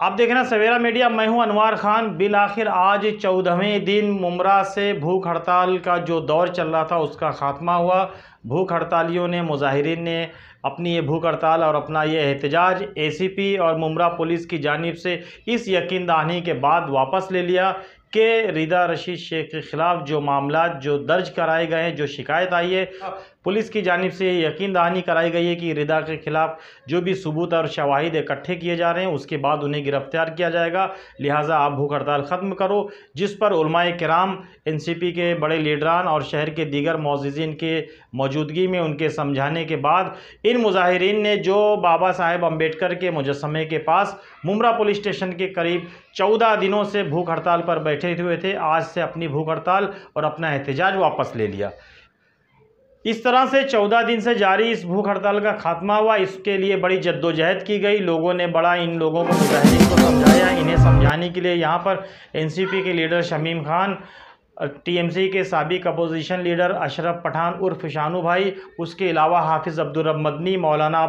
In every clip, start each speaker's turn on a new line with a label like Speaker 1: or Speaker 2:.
Speaker 1: आप देख रहे हैं सवेरा मीडिया। मैं हूं अनवार खान। बिल आखिर आज 14वें दिन मुमरा से भूख हड़ताल का जो दौर चल रहा था उसका खात्मा हुआ। भूख हड़तालियों ने, मुजाहिरीन ने अपनी ये भूख हड़ताल और अपना ये एहतजाज एसीपी और मुमरा पुलिस की जानिब से इस यकीन दहानी के बाद वापस ले लिया कि रिदा रशीद शेख के ख़िलाफ़ जो मामला जो दर्ज कराए गए हैं, जो शिकायत आई है, पुलिस की जानिब से यकीन दहानी कराई गई है कि रिदा के ख़िलाफ़ जो भी सबूत और शवाहिद इकट्ठे किए जा रहे हैं उसके बाद उन्हें गिरफ्तार किया जाएगा। लिहाजा आप भूख हड़ताल ख़त्म करो। जिस पर उलमाए किराम, एनसीपी के बड़े लीडरान और शहर के दीगर मौज़िज़ीन के मौजूदगी में उनके समझाने के बाद इन मुजाहिरीन ने जो बाबा साहेब अम्बेडकर के मुजस्समे के पास मुमरा पुलिस स्टेशन के करीब 14 दिनों से भूख हड़ताल पर बैठे हुए थे, आज से अपनी भूख हड़ताल और अपना एहतजाज वापस ले लिया। इस तरह से 14 दिन से जारी इस भूख हड़ताल का खात्मा हुआ। इसके लिए बड़ी जद्दोजहद की गई। लोगों ने बड़ा इन लोगों को, मुजाहिरीन को समझाया। इन्हें समझाने के लिए यहाँ पर एनसीपी के लीडर शमीम खान, टीएमसी के साबिक अपोजिशन लीडर अशरफ पठान उर्फ शानू भाई, उसके अलावा हाफिज़ अब्दुल रब मदनी, मौलाना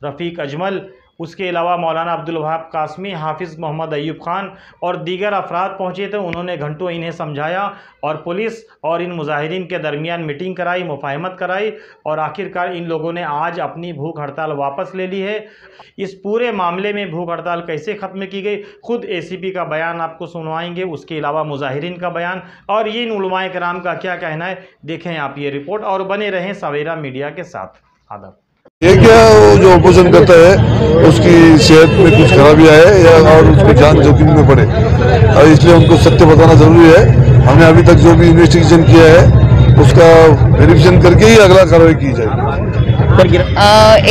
Speaker 1: रफ़ीक अजमल, उसके अलावा मौलाना अब्दुल वहाब कासमी, हाफिज़ मोहम्मद अयूब खान और दीगर अफराद पहुँचे थे। उन्होंने घंटों इन्हें समझाया और पुलिस और इन मुजाहिरीन के दरमियान मीटिंग कराई, मुफाहमत कराई और आखिरकार इन लोगों ने आज अपनी भूख हड़ताल वापस ले ली है। इस पूरे मामले में भूख हड़ताल कैसे ख़त्म की गई, खुद एसीपी का बयान आपको सुनवाएंगे, उसके अलावा मुजाहिरीन का बयान और ये इन उलमाए किराम का क्या कहना है। देखें आप ये रिपोर्ट और बने रहें सवेरा मीडिया के साथ। आदाब।
Speaker 2: ये क्या जो अपोजिशन करता है उसकी सेहत में कुछ खराबी आए या और उसकी जान जोखिम में पड़े, और इसलिए उनको सत्य बताना जरूरी है। हमने अभी तक जो भी इन्वेस्टिगेशन किया है उसका वेरिफिकेशन करके ही अगला कार्रवाई की जाएगी।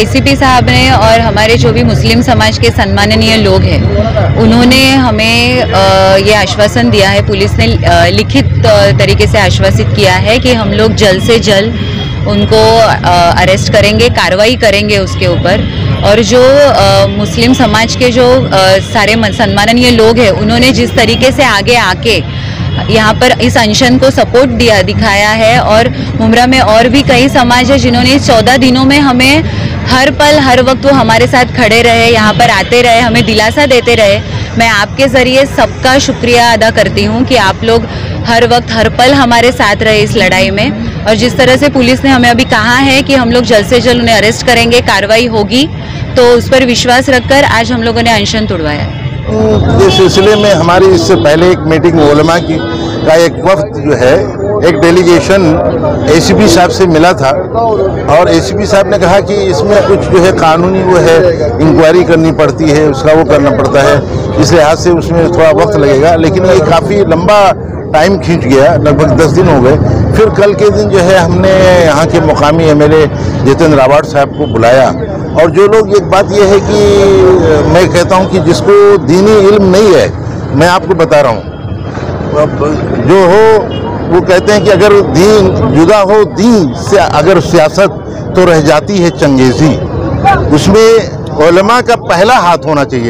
Speaker 3: एसीपी साहब ने और हमारे जो भी मुस्लिम समाज के सम्माननीय लोग हैं उन्होंने हमें ये आश्वासन दिया है, पुलिस ने लिखित तरीके से आश्वासित किया है कि हम लोग जल्द से जल्द उनको अरेस्ट करेंगे, कार्रवाई करेंगे उसके ऊपर। और जो मुस्लिम समाज के जो सारे सम्माननीय लोग हैं उन्होंने जिस तरीके से आगे आके यहाँ पर इस अनशन को सपोर्ट दिखाया है, और मुमरा में और भी कई समाज है जिन्होंने 14 दिनों में हमें हर पल हर वक्त वो हमारे साथ खड़े रहे, यहाँ पर आते रहे, हमें दिलासा देते रहे। मैं आपके ज़रिए सबका शुक्रिया अदा करती हूँ कि आप लोग हर वक्त हर पल हमारे साथ रहे इस लड़ाई में। और जिस तरह से पुलिस ने हमें अभी कहा है कि हम लोग जल्द से जल्द उन्हें अरेस्ट करेंगे, कार्रवाई होगी, तो उस पर विश्वास रखकर आज हम लोगों ने अनशन तोड़वाया है।
Speaker 4: इस सिलसिले में हमारी इससे पहले एक मीटिंग उलमा की का एक वक्त जो है एक डेलीगेशन एसीपी साहब से मिला था, और एसीपी साहब ने कहा कि इसमें कुछ जो है कानूनी वो है इंक्वायरी करनी पड़ती है, उसका वो करना पड़ता है, इस लिहाज से उसमें थोड़ा वक्त लगेगा। लेकिन ये काफ़ी लंबा टाइम खींच गया, लगभग 10 दिन हो गए। फिर कल के दिन जो है हमने यहाँ के मुकामी एमएलए जितेंद्र रावत साहब को बुलाया, और जो लोग, एक बात यह है कि मैं कहता हूँ कि जिसको दीनी इल्म नहीं है, मैं आपको बता रहा हूँ, जो हो वो कहते हैं कि अगर दीन जुदा हो दीन से, अगर सियासत तो रह जाती है चंगेज़ी। उसमें उलमा का पहला हाथ होना चाहिए।